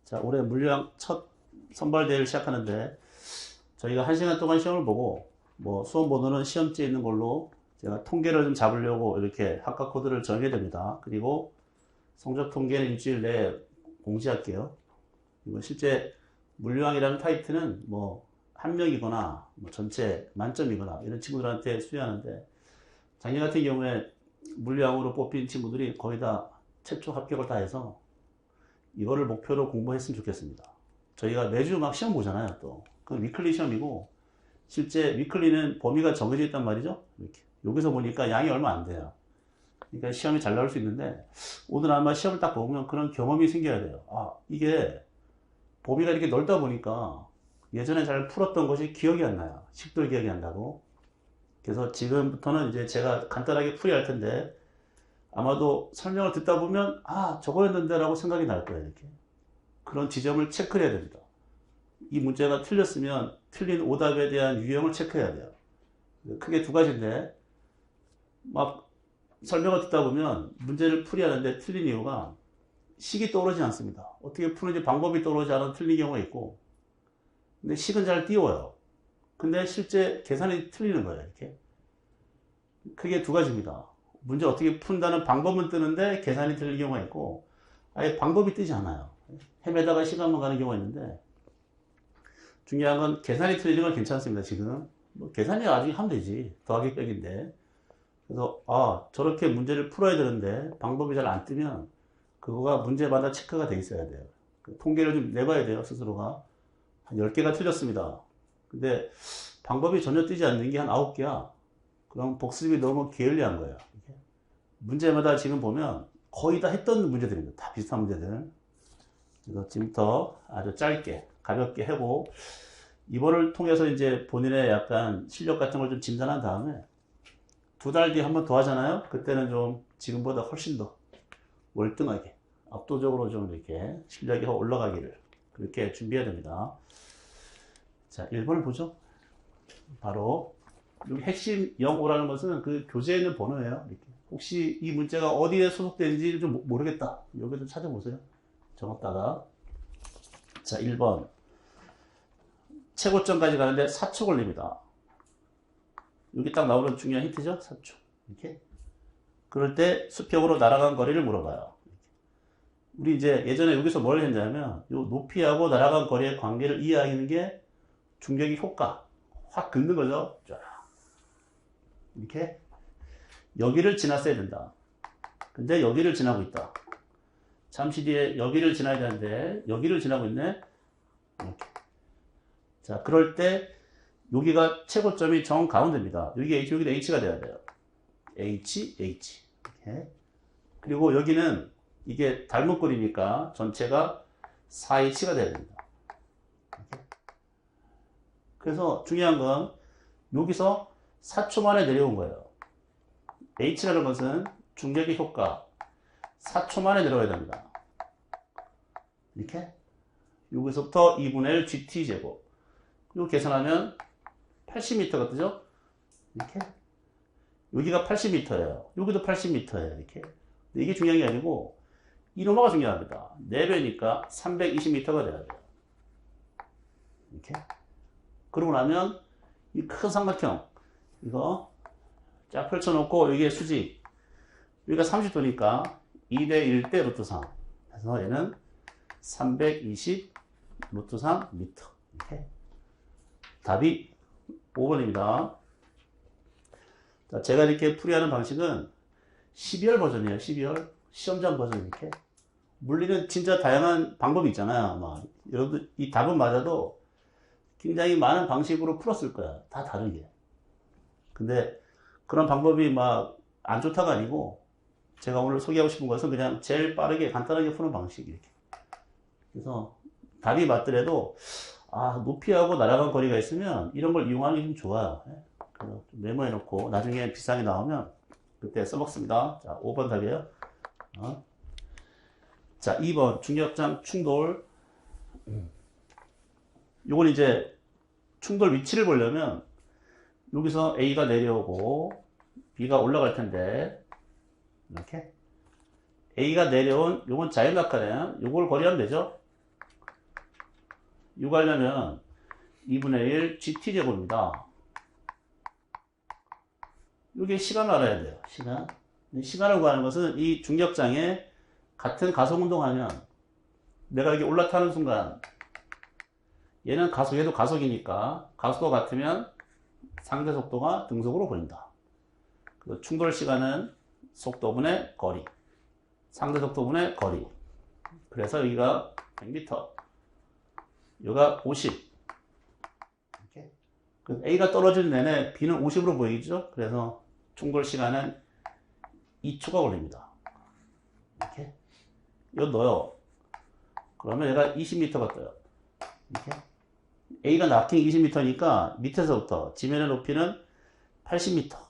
자, 올해 물리학 첫 선발대회를 시작하는데 저희가 1시간 동안 시험을 보고 뭐 수험 번호는 시험지에 있는 걸로 제가 통계를 좀 잡으려고 이렇게 학과 코드를 정해야 됩니다. 그리고 성적 통계는 일주일 내에 공지할게요. 이거 실제 물리학이라는 타이틀은 뭐 한 명이거나 뭐 전체 만점이거나 이런 친구들한테 수여하는데 작년 같은 경우에 물리학으로 뽑힌 친구들이 거의 다 최초 합격을 다 해서 이거를 목표로 공부했으면 좋겠습니다. 저희가 매주 막 시험 보잖아요, 또. 그건 위클리 시험이고, 실제 위클리는 범위가 정해져 있단 말이죠. 이렇게. 여기서 보니까 양이 얼마 안 돼요. 그러니까 시험이 잘 나올 수 있는데, 오늘 아마 시험을 딱 보면 그런 경험이 생겨야 돼요. 아, 이게 범위가 이렇게 넓다 보니까 예전에 잘 풀었던 것이 기억이 안 나요. 식도 기억이 안 나고. 그래서 지금부터는 이제 제가 간단하게 풀이할 텐데, 아마도 설명을 듣다 보면 아 저거였는데 라고 생각이 날 거예요. 이렇게 그런 지점을 체크를 해야 됩니다. 이 문제가 틀렸으면 틀린 오답에 대한 유형을 체크해야 돼요. 크게 두 가지인데 막 설명을 듣다 보면 문제를 풀이하는데 틀린 이유가 식이 떠오르지 않습니다. 어떻게 푸는지 방법이 떠오르지 않아서 틀린 경우가 있고, 근데 식은 잘 띄워요. 근데 실제 계산이 틀리는 거예요. 이렇게 크게 두 가지입니다. 문제 어떻게 푼다는 방법은 뜨는데 계산이 틀린 경우가 있고, 아예 방법이 뜨지 않아요. 헤매다가 시간만 가는 경우가 있는데, 중요한 건 계산이 틀리는 건 괜찮습니다. 지금 뭐 계산이 나중에 하면 되지. 더하기 빼기인데. 그래서 아 저렇게 문제를 풀어야 되는데 방법이 잘 안 뜨면 그거가 문제마다 체크가 돼 있어야 돼요. 통계를 좀 내봐야 돼요. 스스로가. 한 10개가 틀렸습니다. 근데 방법이 전혀 뜨지 않는 게 한 9개야. 그럼 복습이 너무 게을리한 거예요. 문제마다 지금 보면 거의 다 했던 문제들입니다. 다 비슷한 문제들. 그래서 지금부터 아주 짧게, 가볍게 하고, 이번을 통해서 이제 본인의 약간 실력 같은 걸 좀 진단한 다음에, 2달 뒤에 한 번 더 하잖아요? 그때는 좀 지금보다 훨씬 더 월등하게, 압도적으로 좀 이렇게 실력이 올라가기를, 그렇게 준비해야 됩니다. 자, 1번을 보죠. 바로, 여기 핵심 0,5라는 것은 그 교재에 있는 번호예요. 이렇게. 혹시 이 문제가 어디에 소속되는지 좀 모르겠다. 여기 좀 찾아보세요. 적었다가. 자, 1번. 최고점까지 가는데 4초 걸립니다. 여기 딱 나오는 중요한 힌트죠? 4초. 이렇게. 그럴 때 수평으로 날아간 거리를 물어봐요. 우리 이제 예전에 여기서 뭘 했냐면, 요 높이하고 날아간 거리의 관계를 이해하는 게 중력의 효과. 확 긁는 거죠. 쫙. 이렇게. 여기를 지났어야 된다. 근데 여기를 지나고 있다. 잠시 뒤에 여기를 지나야 되는데 여기를 지나고 있네. 이렇게. 자, 그럴 때 여기가 최고점이 정 가운데입니다. 여기가 H, 여기도 H가 돼야 돼요. H, H. 이렇게. 그리고 여기는 이게 닮은 꼴이니까 전체가 4H가 돼야 됩니다. 이렇게. 그래서 중요한 건 여기서 4초 만에 내려온 거예요. H라는 것은 중력의 효과 4초 만에 내려가야 됩니다. 이렇게 여기서부터 2분의 1 GT제곱 이거 계산하면 80m가 뜨죠? 이렇게 여기가 80m예요. 여기도 80m예요. 이렇게 이게 중요한 게 아니고 이노마가 중요합니다. 4배니까 320m가 돼야 돼요. 이렇게 그러고 나면 이 큰 삼각형 이거 쫙 펼쳐놓고 여기에 수직 여기가 30도니까 2대 1대 루트 3 그래서 얘는 320 루트 3 미터. 이렇게 답이 5번입니다. 자, 제가 이렇게 풀이하는 방식은 12월 버전이에요. 12월 시험장 버전. 이렇게 물리는 진짜 다양한 방법이 있잖아요. 막 여러분들 이 답은 맞아도 굉장히 많은 방식으로 풀었을 거야. 다 다르게. 근데 그런 방법이 막 안 좋다가 아니고 제가 오늘 소개하고 싶은 것은 그냥 제일 빠르게 간단하게 푸는 방식. 이렇게. 그래서 답이 맞더라도 아 높이하고 날아간 거리가 있으면 이런 걸 이용하는 게 좀 좋아요. 그래서 좀 메모해 놓고 나중에 비상이 나오면 그때 써먹습니다. 자, 5번 답이에요. 자, 2번 중력장 충돌. 요건 이제 충돌 위치를 보려면 여기서 A가 내려오고 B가 올라갈 텐데 이렇게 A가 내려온 요건 자연각하네요. 요걸 거리하면 되죠. 이거 하려면 2분의 1 GT제곱입니다. 이게 시간을 알아야 돼요. 시간을 구하는 것은 이 중력장에 같은 가속운동하면 내가 여기 올라타는 순간 얘는 얘도 가속이니까 가속도가 같으면 상대 속도가 등속으로 보인다. 그리고 충돌 시간은 속도분의 거리, 상대 속도분의 거리. 그래서 여기가 100m, 여기가 50. 이렇게. A가 떨어지는 내내 B는 50으로 보이죠? 그래서 충돌 시간은 2초가 걸립니다. 이렇게. 이거 넣어요. 그러면 얘가 20m가 떠요. 이렇게. A가 낙행 20m니까 밑에서부터 지면의 높이는 80m.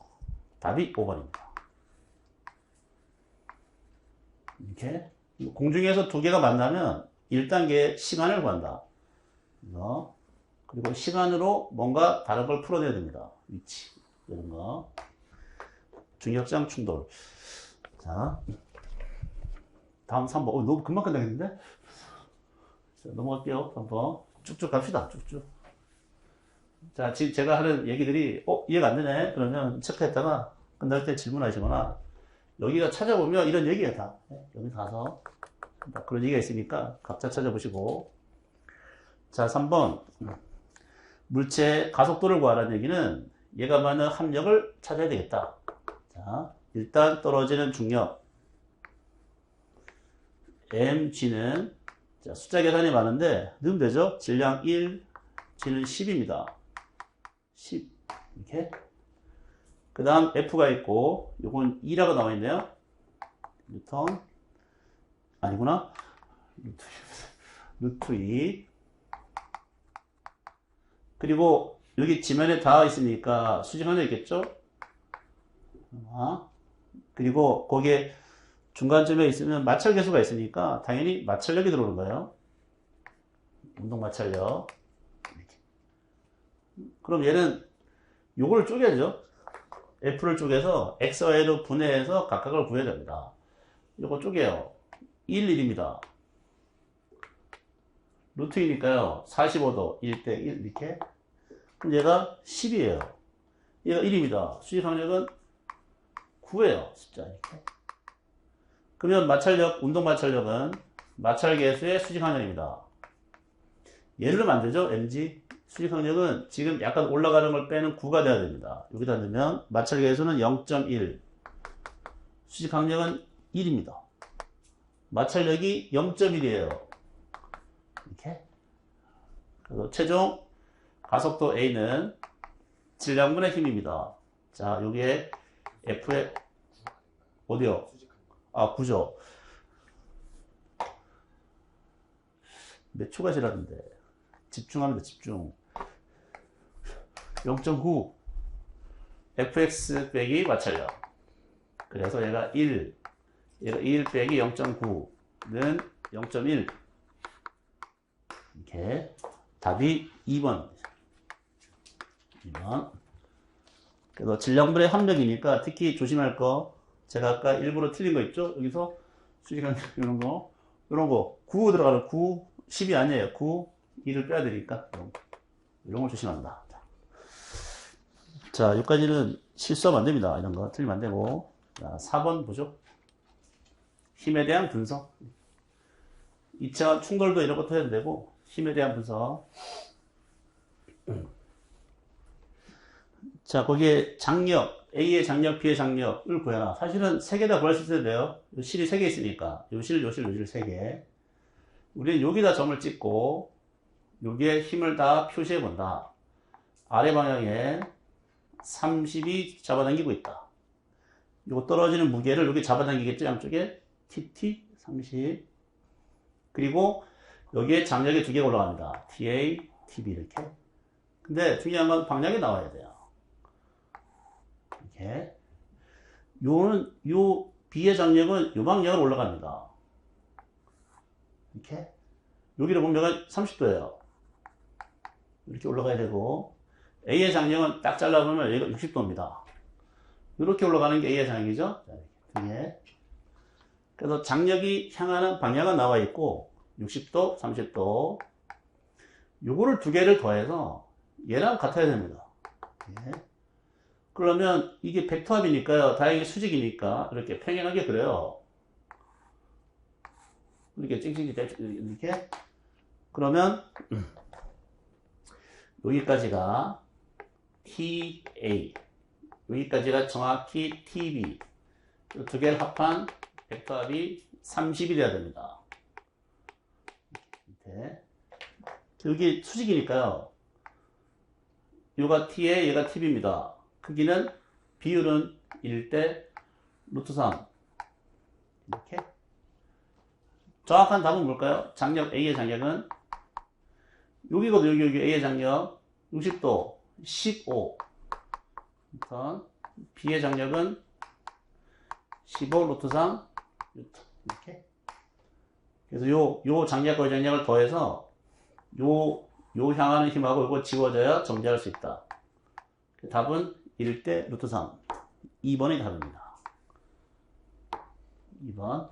답이 5번입니다. 이렇게. 공중에서 두 개가 만나면 1단계 시간을 구한다. 이거. 그리고 시간으로 뭔가 다른 걸 풀어내야 됩니다. 위치. 이런 거. 중력장 충돌. 자. 다음 3번. 너무 금방 끝나겠는데? 자, 넘어갈게요. 3번. 쭉쭉 갑시다. 쭉쭉. 자, 지금 제가 하는 얘기들이, 이해가 안 되네? 그러면 체크했다가 끝날 때 질문하시거나, 여기가 찾아보면 이런 얘기야, 다. 여기 가서. 그런 얘기가 있으니까 각자 찾아보시고. 자, 3번. 물체의 가속도를 구하라는 얘기는 얘가 받는 합력을 찾아야 되겠다. 자, 일단 떨어지는 중력. mg는, 자, 숫자 계산이 많은데, 넣으면 되죠? 질량 1, g는 10입니다. 10. 이렇게. 그 다음 F가 있고, 요건 2라고 나와 있네요. 뉴턴. 아니구나. 루트 2. 그리고 여기 지면에 닿아 있으니까 수직 하나 있겠죠? 그리고 거기에 중간점에 있으면 마찰 계수가 있으니까 당연히 마찰력이 들어오는 거예요. 운동 마찰력. 이렇게. 그럼 얘는 요걸 쪼개야죠. F를 쪼개서 X와 Y로 분해해서 각각을 구해야 됩니다. 요거 쪼개요. 1, 1입니다. 루트이니까요. 45도 1대 1 이렇게. 그럼 얘가 10이에요. 얘가 1입니다. 수직항력은 9예요. 숫자 이렇게. 그러면 마찰력, 운동 마찰력은 마찰계수의 수직항력입니다. 얘를 넣으면 안 되죠? mg. 수직항력은 지금 약간 올라가는 걸 빼는 9가 돼야 됩니다. 여기다 넣으면 마찰계수는 0.1. 수직항력은 1입니다. 마찰력이 0.1이에요. 이렇게. 그래서 최종 가속도 A는 질량분의 힘입니다. 자, 여기에 F의 어디요? 9죠. 몇 초가 지났는데. 집중합니다, 집중. 0.9. fx 빼기 마찰력. 그래서 얘가 1. 얘가 1 빼기 0.9는 0.1. 이렇게. 답이 2번. 2번. 그래서 질량분의 합력이니까 특히 조심할 거. 제가 아까 일부러 틀린 거 있죠? 여기서 수직항력 이런 거. 9 들어가는 9. 10이 아니에요. 9. 2를 빼야 되니까. 이런 걸 조심한다. 자, 여기까지는 실수하면 안 됩니다. 이런 거 틀리면 안 되고. 자, 4번 보죠. 힘에 대한 분석. 2차 충돌도 이런 것도 해도 되고, 힘에 대한 분석. 자, 거기에 장력, A의 장력, B의 장력을 구해라. 사실은 3개 다 구할 수 있어야 돼요. 실이 3개 있으니까. 요 실, 3개. 우리는 여기다 점을 찍고, 여기에 힘을 다 표시해 본다. 아래 방향에 30이 잡아당기고 있다. 요거 떨어지는 무게를 여기 잡아당기겠죠? 양쪽에. TT 30. 그리고 여기에 장력이 2개가 올라갑니다. TA, TB 이렇게. 근데 중요한 건 방향이 나와야 돼요. 이렇게. 요 B의 장력은 요 방향으로 올라갑니다. 이렇게. 여기를 보면 30도예요. 이렇게 올라가야 되고, A의 장력은 딱 잘라보면 여기가 60도입니다. 이렇게 올라가는 게 A의 장력이죠? 자, 이렇게. 그래서 장력이 향하는 방향은 나와 있고, 60도, 30도. 요거를 두 개를 더해서 얘랑 같아야 됩니다. 예. 그러면 이게 벡터합이니까요. 다행히 수직이니까 이렇게 평행하게 그려요. 이렇게 찍찍이 이렇게. 그러면 여기까지가 TA, 여기까지가 정확히 TB. 두 개를 합한 벡터합이 30이 돼야 됩니다. 밑에. 여기 수직이니까요. 얘가 T에 얘가 TB입니다. 크기는 비율은 1대 루트 3. 이렇게. 정확한 답은 뭘까요? 장력 A의 장력은 여기거든요. 여기 A의 장력 60도 15. B의 장력은 15 루트 3 뉴턴. 이렇게. 그래서 요 장력과 장력을 더해서 요 향하는 힘하고 이거 지워져야 정지할 수 있다. 답은 1대 루트 3. 2번이 답입니다. 2번.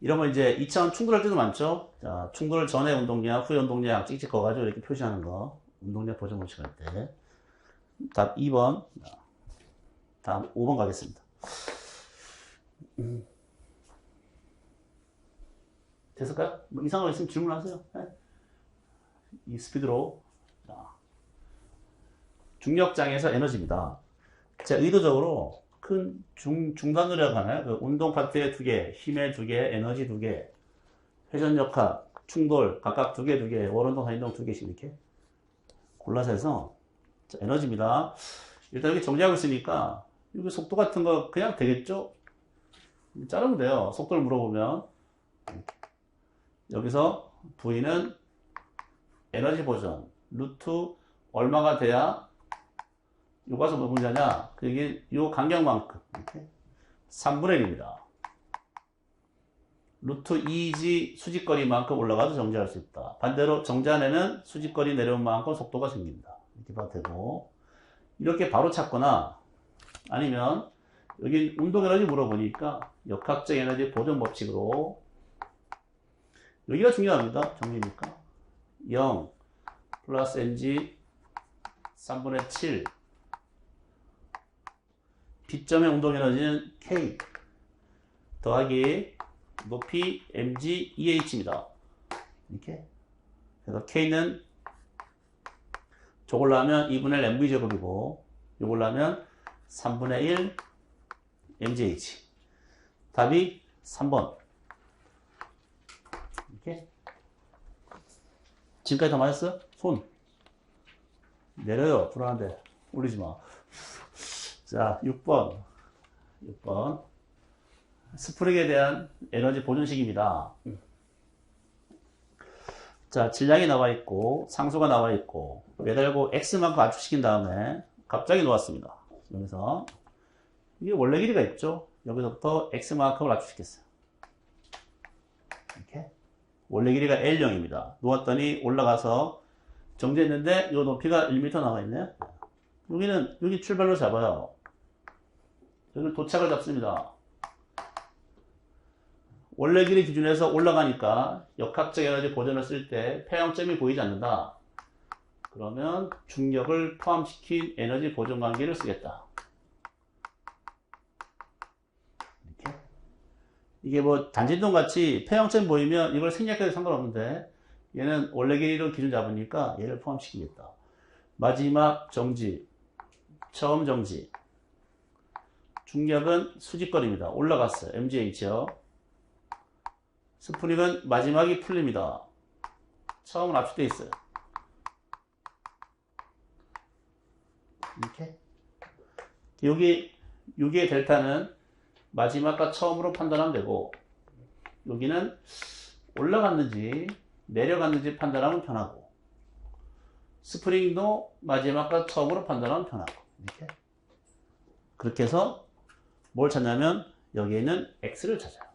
이러면 이제 2차원 충돌할 때도 많죠. 자, 충돌 전에 운동량, 후에 운동량 찍찍 거가지고 이렇게 표시하는 거. 운동량 보정 공식할 때. 답 2번. 다음 5번 가겠습니다. 됐을까요? 뭐 이상한 거 있으면 질문하세요. 네? 이 스피드로. 자, 중력장에서 에너지입니다. 제가 의도적으로 큰 중단으로 하나요? 그 운동 파트에 2개, 힘에 2개, 에너지 2개, 회전역학, 충돌, 각각 2개, 2개, 월운동, 하운동 2개씩 이렇게 골라서 해서, 자, 에너지입니다. 일단 여기 정지하고 있으니까, 여기 속도 같은 거 그냥 되겠죠? 자르면 돼요. 속도를 물어보면. 여기서 V는 에너지 보전, 루트 얼마가 돼야 요가서 뭐 문제냐? 그게 요 간격만큼 이렇게 3분의 1입니다. 루트 2g 수직거리만큼 올라가도 정지할 수 있다. 반대로 정지안에는 수직거리 내려온 만큼 속도가 생깁니다. 이렇게 봐도 되고, 이렇게 바로 찾거나 아니면 여기 운동 에너지 물어보니까 역학적 에너지 보존 법칙으로 여기가 중요합니다. 정리니까 0 플러스 mg 3분의 7 B점의 운동 에너지는 K 더하기 높이 mg EH입니다. 이렇게. 그래서 K는 저걸로 하면 2분의 mv 제곱이고 요걸로 하면 3분의 1 mgh. 답이 3번. 이렇게. 지금까지 다 맞았어요? 손. 내려요. 불안한데. 올리지 마. 자, 6번. 스프링에 대한 에너지 보존식입니다. 자, 질량이 나와 있고, 상수가 나와 있고, 매달고 X만큼 압축시킨 다음에 갑자기 놓았습니다. 여기서. 이게 원래 길이가 있죠? 여기서부터 X만큼을 압축시켰어요. 이렇게. 원래 길이가 L0입니다. 놓았더니 올라가서 정지했는데, 이 높이가 1m 나와 있네요. 여기 출발로 잡아요. 여기 도착을 잡습니다. 원래 길이 기준에서 올라가니까 역학적 에너지 보존을 쓸 때 폐형점이 보이지 않는다. 그러면 중력을 포함시킨 에너지 보존 관계를 쓰겠다. 이렇게. 이게 뭐 단진동 같이 폐형점 보이면 이걸 생략해도 상관없는데 얘는 원래 길이로 기준 잡으니까 얘를 포함시키겠다. 마지막 정지, 처음 정지. 중력은 수직거리입니다. 올라갔어요. mgh요. 스프링은 마지막이 풀립니다. 처음은 압축되어 있어요. 이렇게. 여기의 델타는 마지막과 처음으로 판단하면 되고, 여기는 올라갔는지 내려갔는지 판단하면 편하고, 스프링도 마지막과 처음으로 판단하면 편하고, 이렇게. 그렇게 해서 뭘 찾냐면 여기에 있는 x를 찾아요.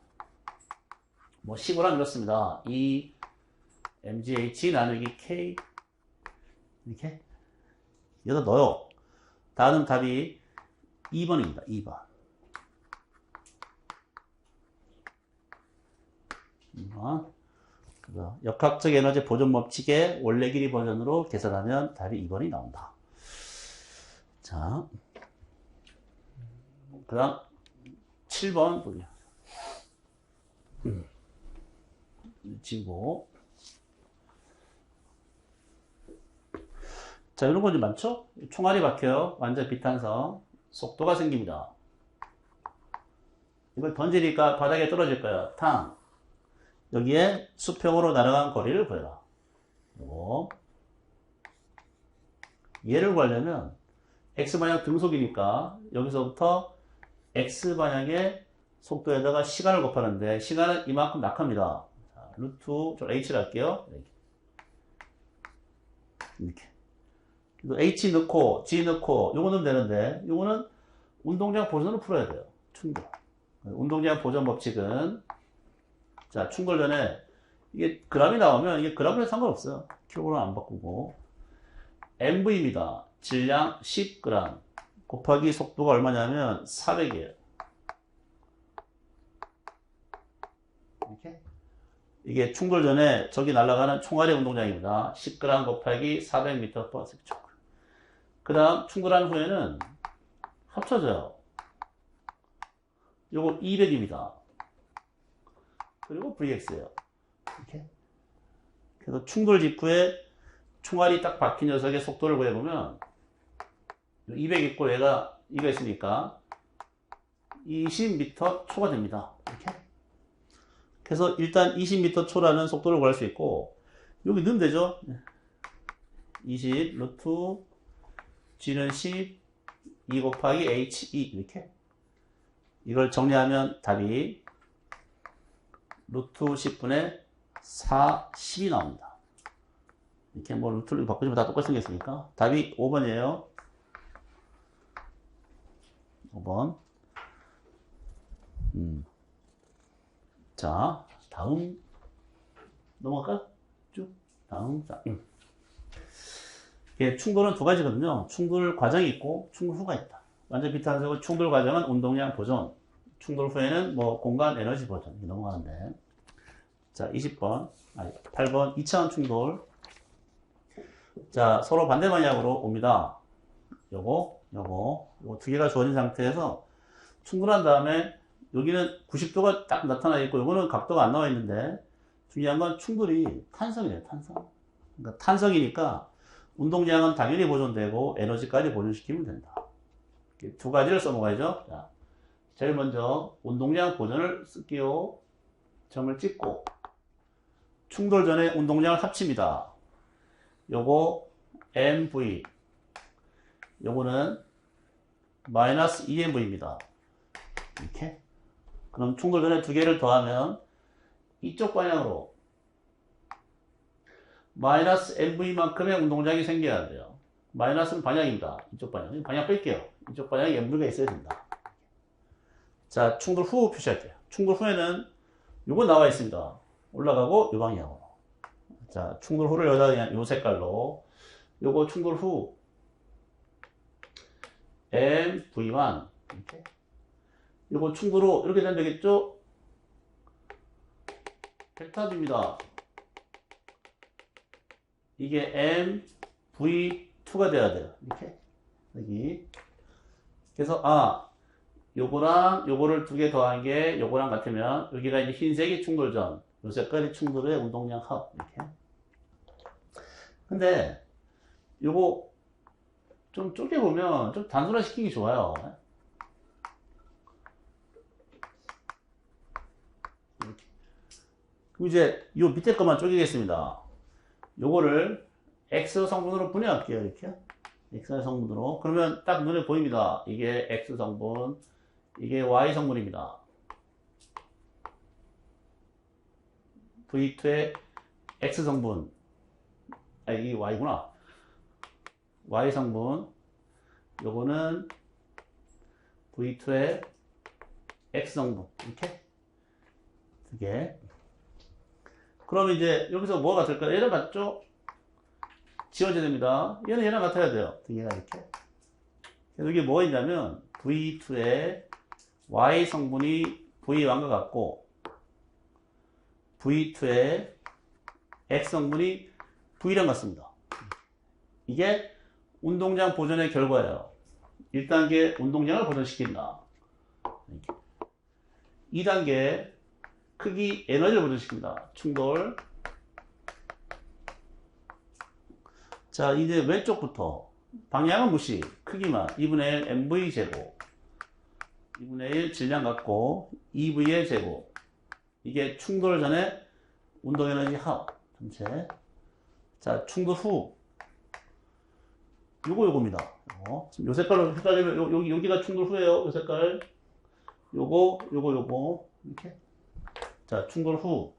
뭐 식으로 이렇습니다. E mgh 나누기 k 이렇게 여기다 넣어요. 다음 답이 2번입니다. 2번. 2번. 그래서 역학적 에너지 보존 법칙의 원래 길이 버전으로 계산하면 답이 2번이 나온다. 자, 그 다음 7번 보세요. 지고. 자, 이런 거 좀 많죠? 총알이 박혀요. 완전 비탄성. 속도가 생깁니다. 이걸 던지니까 바닥에 떨어질 거야. 탕. 여기에 수평으로 날아간 거리를 구해라. 요거. 얘를 구하려면 X방향 등속이니까 여기서부터 X방향의 속도에다가 시간을 곱하는데 시간은 이만큼 낙합니다. 자, 루트, 저 H를 할게요. 이렇게. H 넣고 G 넣고 요거 넣으면 되는데 요거는 운동량 보존을 풀어야 돼요. 충돌. 운동량 보존 법칙은 자, 충돌 전에 이게 g이 나오면 이게 g으로 상관없어요. 킬로그램 안 바꾸고 MV입니다. 질량 10g 곱하기 속도가 얼마냐면 400이에요. 이렇게. 이게 충돌 전에 저기 날아가는 총알의 운동량입니다. 10g 곱하기 400m/s. 그 다음 충돌한 후에는 합쳐져요. 요거 200입니다. 그리고 VX예요. 이렇게. 그래서 충돌 직후에 총알이 딱 박힌 녀석의 속도를 구해보면 200 있고 얘가 이거 있으니까 20m/초가 됩니다. 이렇게. 그래서 일단 20m/초라는 속도를 구할 수 있고 여기 넣으면 되죠. 20 루트 G는 10 2 곱하기 HE 이렇게. 이걸 정리하면 답이 루트 10분의 4, 10이 나옵니다. 이렇게 뭐 루트를 바꾸시면 다 똑같이 생겼으니까 답이 5번이에요. 5번. 자, 다음 넘어갈까요? 쭉 다음. 자, 예, 충돌은 두 가지거든요. 충돌 과정이 있고 충돌 후가 있다. 완전 비탄성은 충돌 과정은 운동량 보존, 충돌 후에는 뭐 공간 에너지 보존 이렇게 넘어가는데, 자 20번, 아니 8번 2차원 충돌. 자, 서로 반대 방향으로 옵니다. 요거 두 개가 주어진 상태에서 충돌한 다음에 여기는 90도가 딱 나타나 있고 요거는 각도가 안 나와 있는데 중요한 건 충돌이 탄성이에요. 탄성. 그러니까 탄성이니까 운동량은 당연히 보존되고 에너지까지 보존시키면 된다. 두 가지를 써먹어야죠. 자, 제일 먼저 운동량 보존을 쓸게요. 점을 찍고 충돌 전에 운동량을 합칩니다. 요거 MV, 요거는 마이너스 EMV입니다. 이렇게. 그럼 충돌 전에 두 개를 더하면 이쪽 방향으로 마이너스 MV만큼의 운동량이 생겨야 돼요. 마이너스는 방향입니다. 이쪽 방향. 방향 뺄게요. 이쪽 방향에 MV가 있어야 된다. 자, 충돌 후 표시할게요. 충돌 후에는 요거 나와 있습니다. 올라가고 요 방향으로. 자, 충돌 후를 여기다 요 색깔로. 요거 충돌 후 MV1 이렇게. 요거 충돌 후 이렇게 되면 되겠죠? 델타 B입니다. 이게 MV2가 돼야 돼요. 이렇게. 여기. 그래서, 요거랑 요거를 두 개 더한 게 요거랑 같으면, 여기가 이제 흰색이 충돌 전, 요 색깔이 충돌의 운동량 합. 이렇게. 근데, 요거 좀 쪼개보면 좀 단순화 시키기 좋아요. 이렇게. 그럼 이제 요 밑에 것만 쪼개겠습니다. 요거를 X 성분으로 분해할게요. 이렇게. X 성분으로. 그러면 딱 눈에 보입니다. 이게 X 성분, 이게 Y 성분입니다. V2의 X 성분. 이게 Y구나. Y 성분. 요거는 V2의 X 성분. 이렇게. 두 개. 그럼 이제 여기서 뭐가 같을까요? 얘랑 같죠? 지워져야 됩니다. 얘는 얘랑 같아야 돼요. 두 개가 이렇게. 그래서 이게 뭐가 있냐면 V2의 Y 성분이 V1과 같고 V2의 X 성분이 V랑 같습니다. 이게 운동장 보존의 결과예요. 1단계 운동장을 보존시킨다. 2단계 크기 에너지를 보존시킵니다. 충돌. 자, 이제 왼쪽부터 방향은 무시, 크기만 2분의 1 mv 제곱 2분의 1 질량 갖고 2v의 제곱. 이게 충돌 전에 운동 에너지 합 전체. 자, 충돌 후 요겁니다. 지금 요 색깔로 헷갈리면 여기가 충돌 후예요. 요 색깔. 요거 이렇게. 자, 충돌 후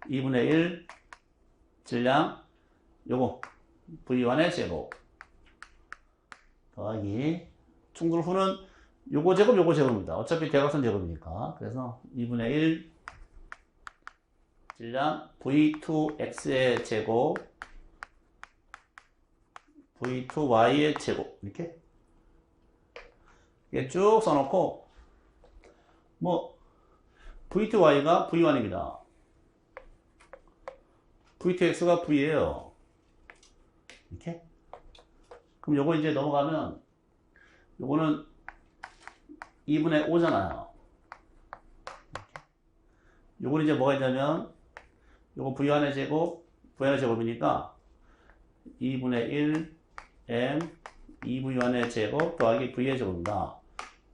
2분의 1 질량 요거 V1의 제곱 더하기 충돌 후는 요거 제곱입니다. 어차피 대각선 제곱이니까. 그래서 2분의 1 질량 V2x의 제곱 V2y의 제곱 이렇게 쭉 써놓고 뭐 V2y가 V1입니다. V2x가 V예요. 이렇게. 그럼 요거 이제 넘어가면 요거는 2분의 5잖아요. 요거는 이제 뭐가 있냐면 요거 V1의 제곱, V의 제곱이니까 2분의 1 m 2V1의 제곱 더하기 V의 제곱입니다.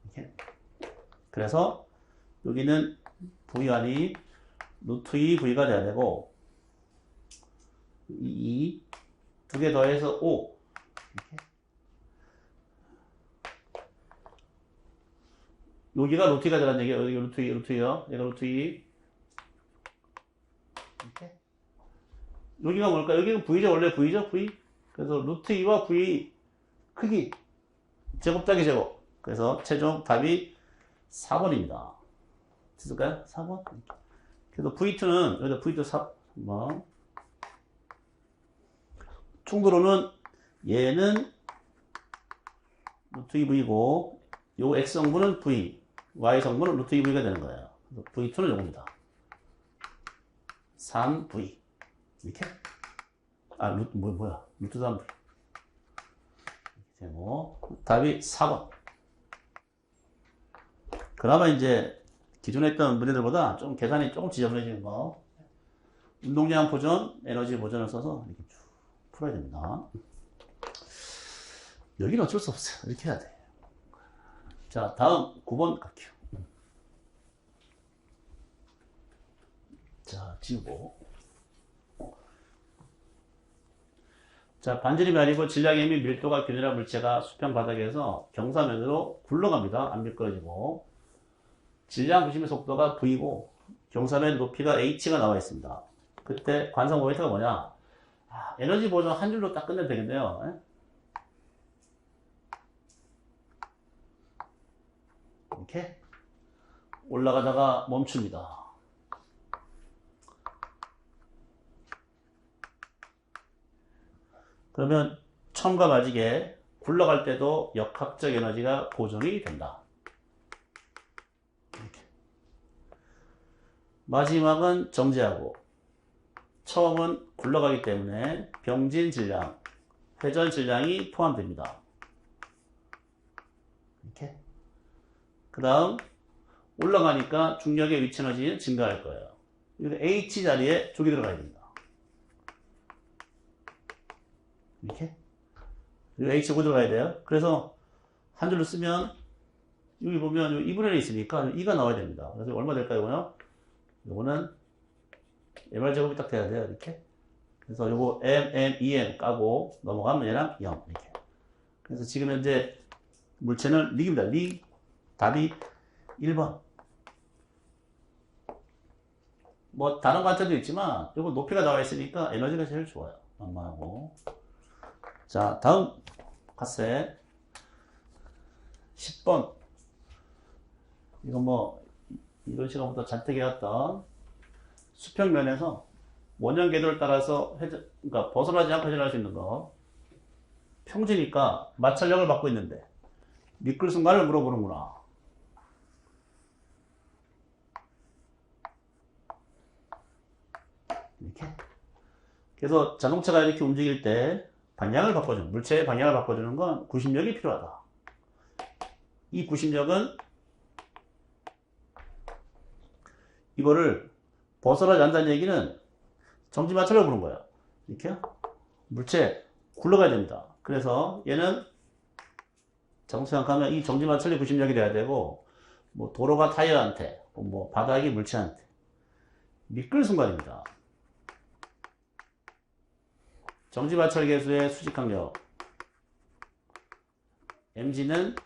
이렇게. 그래서 여기는 V1이 루트 2V가 돼야 되고 2 두 개 더해서 5 이렇게. 여기가 루트 2가 되라는 얘기예요. 여기 루트 2, 루트요. 얘가 루트 2 이렇게. 여기가 뭘까? 여기는 V죠. 원래 V죠. V. 그래서 루트 2와 V 크기 제곱 더하기 제곱. 그래서 최종 답이 4번입니다. 됐을까요? 4번. 그래서 V2는 여기다 V2 4번. 충돌호는 얘는 루트 2V고 요 X 성분은 V, Y 성분은 루트 2V가 되는 거예요. V2는 요겁니다. 3V 이렇게. 아, 루트 뭐야? 루트 3V. 제목. 답이 4번. 그나마 이제 기존에 했던 문제들보다 좀 계산이 조금 지저분해지는 거. 운동량 보존, 에너지 보존을 써서 이렇게 쭉 풀어야 됩니다. 여기는 어쩔 수 없어요. 이렇게 해야 돼. 자, 다음 9번 갈게요. 자, 지우고. 자, 반지름이 아니고 질량이 및 밀도가 균일한 물체가 수평 바닥에서 경사면으로 굴러갑니다. 안 미끄러지고. 질량 부심의 속도가 V고 경사면 높이가 H가 나와 있습니다. 그때 관성 모멘트가 뭐냐? 에너지 보존 한 줄로 딱 끝내면 되겠네요. 이렇게 올라가다가 멈춥니다. 그러면 처음과 마지게 굴러갈 때도 역학적 에너지가 보존이 된다. 이렇게. 마지막은 정지하고 처음은 굴러가기 때문에 병진 질량, 회전 질량이 포함됩니다. 이렇게. 그 다음 올라가니까 중력의 위치 에너지는 증가할 거예요. 여기 H 자리에 족이 들어가야 됩니다. 이렇게. 여기 H가 들어가야 돼요. 그래서 한 줄로 쓰면 여기 보면 여기 2분의 1이 있으니까 2가 나와야 됩니다. 그래서 얼마 될까요? 이거요? 요거는 MR 제곱이 딱 돼야 돼요. 이렇게. 그래서 요거 M, EM 까고 넘어가면 얘랑 0 이렇게. 그래서 지금 현재 물체는 릭입니다. 릭. 답이 1번. 뭐 다른 관점도 있지만 요거 높이가 나와 있으니까 에너지가 제일 좋아요. 만만하고. 자, 다음 카세 10번. 이건 뭐 이런 시간부터 잔뜩 해왔던 수평면에서 원형 궤도를 따라서 그러니까 벗어나지 않고 회전할 수 있는 거. 평지니까 마찰력을 받고 있는데 미끌 순간을 물어보는구나. 이렇게. 그래서 자동차가 이렇게 움직일 때 방향을 바꿔주는, 물체의 방향을 바꿔주는 건 구심력이 필요하다. 이 구심력은 이거를 벗어나지 않는다는 얘기는 정지 마찰을 부는 거예요. 이렇게 물체 굴러가야 됩니다. 그래서 얘는 자동차 생각하면 이 정지 마찰이 구심력이 돼야 되고, 뭐 도로가 타이어한테, 뭐 바닥이 물체한테 미끌 순간입니다. 정지 마찰 계수의 수직 강력 mg는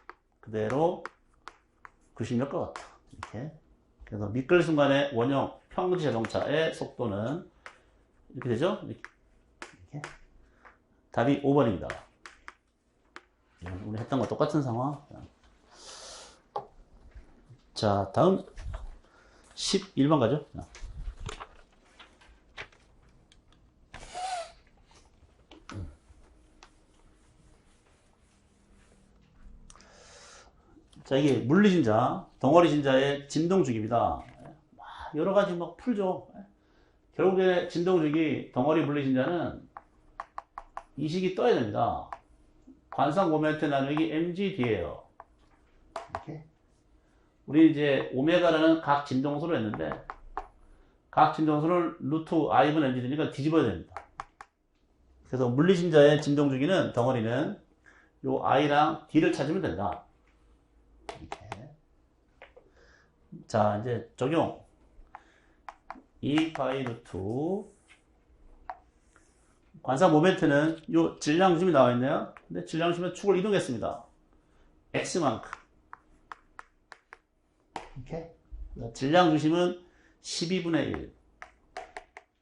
그대로 구심력과 같다. 이렇게. 그래서 미끌 순간의 원형 평지 자동차의 속도는 이렇게 되죠? 이렇게. 답이 5번입니다. 우리 했던 거 똑같은 상황. 자, 다음 11번 가죠. 자, 이게 물리진자, 덩어리진자의 진동주기입니다. 여러 가지 막 풀죠. 결국에 진동주기, 덩어리 물리진자는 이 식이 떠야 됩니다. 관상 모멘트 나누기 mgd예요. 이렇게. 우리 이제 오메가라는 각 진동수로 했는데, 각 진동수를 루트 i분 mg 되니까 뒤집어야 됩니다. 그래서 물리진자의 진동주기는, 덩어리는 요 i랑 d를 찾으면 된다. 이렇게. 자, 이제 적용. 2파이 루트 관상 모멘트는 요 질량 중심이 나와 있네요. 근데 질량 중심은 축을 이동했습니다. x만큼. 이렇게. 질량 중심은 12분의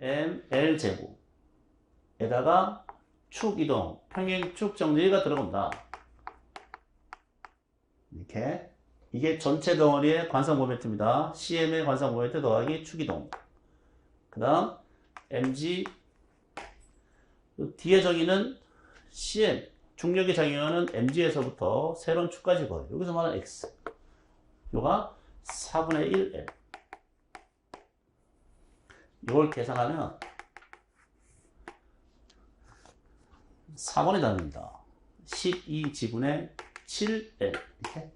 1 ml 제곱에다가 축 이동, 평행 축 정리가 들어온다. 이렇게. 이게 전체 덩어리의 관상 모멘트입니다. CM의 관상 모멘트 더하기 축 이동. 그 다음 mg 뒤에 정의는 CM 중력이 작용하는 mg에서부터 새로운 축까지 거예요. 여기서 말하는 x 요가 4분의 1l. 이걸 계산하면 4번이 답입니다. 12지분의 7l. 이렇게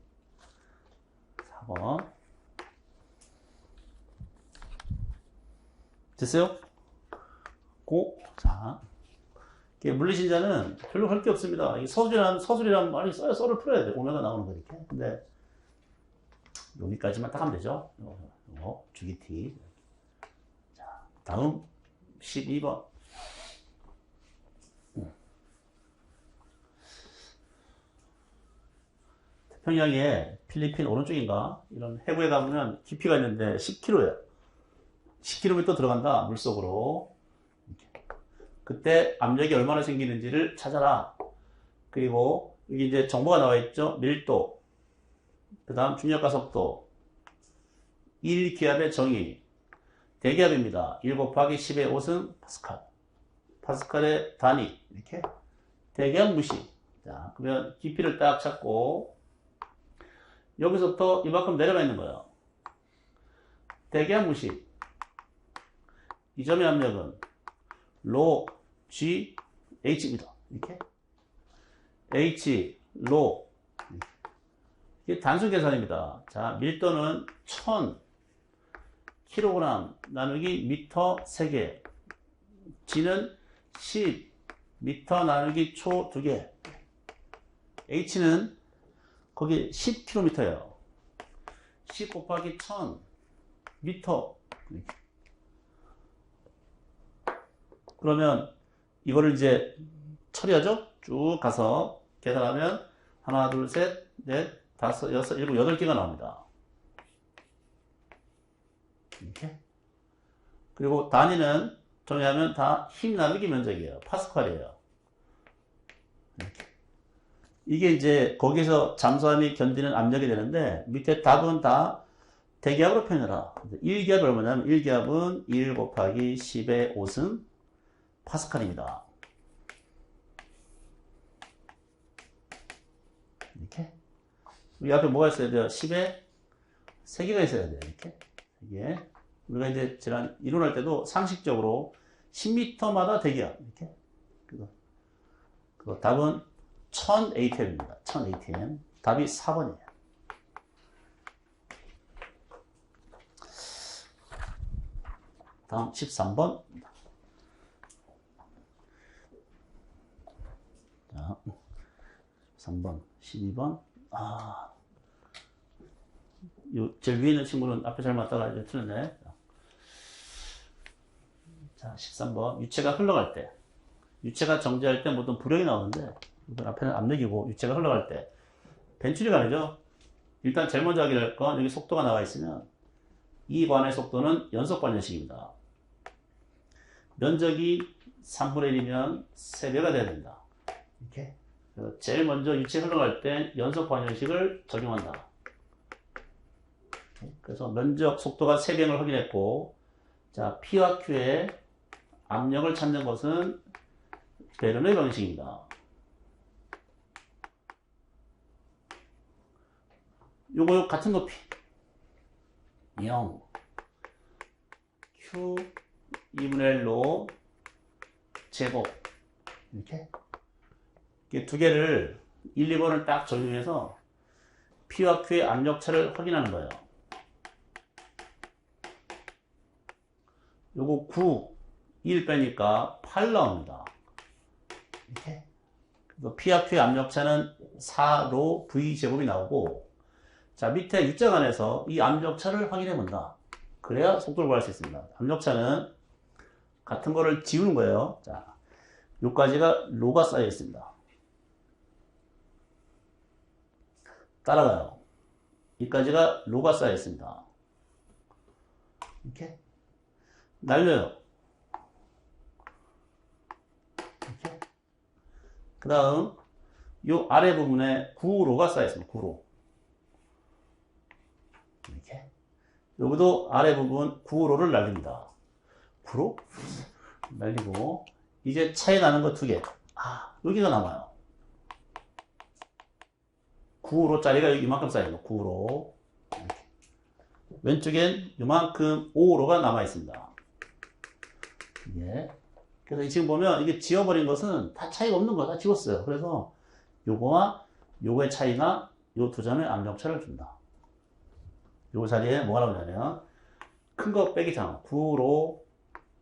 4번 됐어요? 고. 자, 물리신자는 별로 할 게 없습니다. 이 서술이란 말이 써야 썰을 풀어야 돼. 오메가 나오는 거 이렇게. 근데 여기까지만 딱 하면 되죠. 요거 주기 t. 자, 다음 12번. 태평양에 필리핀 오른쪽인가 이런 해구에 가보면 깊이가 있는데 10km예요. 10km 들어간다 물속으로. 그때 압력이 얼마나 생기는지를 찾아라. 그리고 여기 이제 정보가 나와 있죠. 밀도, 그 다음 중력과 속도, 1기압의 정의, 대기압입니다. 1 곱하기 10의 5승 파스칼. 파스칼의 단위. 이렇게. 대기압 무시. 자, 그러면 깊이를 딱 찾고 여기서부터 이만큼 내려가 있는 거예요. 대기압 무시. 이 점의 압력은 로 G H입니다. 이렇게 H 로. 이게 단순 계산입니다. 자, 밀도는 1000kg 나누기 미터 세개. G는 10 미터 나누기 초 2개. H는 거기 10km예요. 10 곱하기 1000 미터. 이렇게. 그러면 이거를 이제 처리하죠? 쭉 가서 계산하면 하나, 둘, 셋, 넷, 다섯, 여섯, 일곱, 8개가 나옵니다. 이렇게. 그리고 단위는 정리하면 다 힘 나누기 면적이에요. 파스칼이에요. 이렇게. 이게 이제 거기서 잠수함이 견디는 압력이 되는데 밑에 답은 다 대기압으로 표현해라. 1기압이 얼마냐면 1기압은 1 곱하기 10의 5승 파스칼입니다. 이렇게. 여기 앞에 뭐가 있어야 돼요? 10에 3개가 있어야 돼요. 이렇게. 이게. 우리가 이제 지난 이론할 때도 상식적으로 10m마다 대기압. 이렇게. 그거 답은 1000 ATM입니다. 1000 ATM. 답이 4번이에요. 다음 13번. 자, 3번, 12번. 제일 위에 있는 친구는 앞에 잘 맞다가 이제 틀렸네. 자, 13번. 유체가 흘러갈 때. 유체가 정지할 때 모든 불형이 나오는데, 이건 앞에는 압력이고, 유체가 흘러갈 때. 벤출이 가능하죠? 일단 제일 먼저 하기로 할 건, 여기 속도가 나와 있으면, 이 관의 속도는 연속 반연식입니다. 면적이 3분의 1이면 3배가 돼야 된다. 이렇게. 제일 먼저 유체 흘러갈 때 연속 반연식을 적용한다. 그래서 면적 속도가 3배인 걸 확인했고, 자, P와 Q의 압력을 찾는 것은 베르노의 방식입니다. 요거 같은 높이 0 Q 2분의 1로 제곱 이렇게 두 개를 1, 2번을 딱 적용해서 P와 Q의 압력차를 확인하는 거예요. 요거 9, 1 빼니까 8 나옵니다. 이렇게. 그래서 P와 Q의 압력차는 4로 V제곱이 나오고, 자, 밑에 U자간에서 이 압력차를 확인해 본다. 그래야 속도를 구할 수 있습니다. 압력차는 같은 거를 지우는 거예요. 자, 요까지가 로가 쌓여 있습니다. 따라가요. 여기까지가 로가 쌓여 있습니다. 이렇게. 날려요. 이렇게. 그 다음, 요 아래 부분에 9로가 쌓여있습니다. 9로. 이렇게. 여기도 아래 부분 9로를 날립니다. 9로? 날리고, 이제 차이 나는 거 2개. 여기가 남아요. 9로짜리가 여기 이만큼 쌓여있는 거. 9로. 이렇게. 왼쪽엔 이만큼 5로가 남아있습니다. 예. 그래서 지금 보면 이게 지워버린 것은 다 차이가 없는 거 다 지웠어요. 그래서 요거와 요거의 차이가 요 두 점의 압력차를 준다. 요 자리에 뭐가 나오냐면 큰 거 빼기 장 9로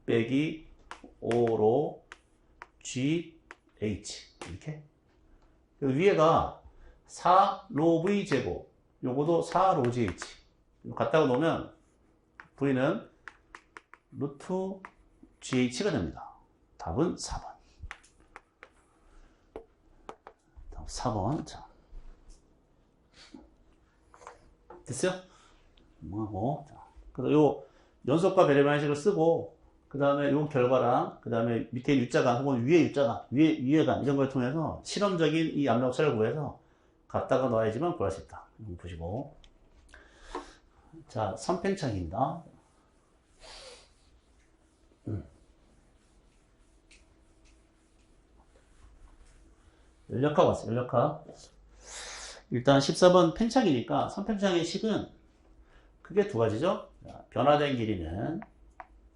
빼기 5로 GH 이렇게. 위에가 4로 V 제곱 요거도 4로 GH 갖다가 놓으면 V는 루트 GH가 됩니다. 답은 4번. 다음 4번. 자. 됐어요? 뭐하고. 자. 그래서 요 연속과 배려 방식을 쓰고, 그 다음에 요 결과랑, 그 다음에 밑에 U자간 혹은 위에 U자간, 위에간 이런 걸 통해서 실험적인 이 압력차를 구해서 갖다가 넣어야지만 구할 수 있다. 이거 보시고. 자, 선팽창입니다. 연력화 봤어요. 연력화. 일단 14번 팽창이니까 선팽창의 식은 크게 두 가지죠. 변화된 길이는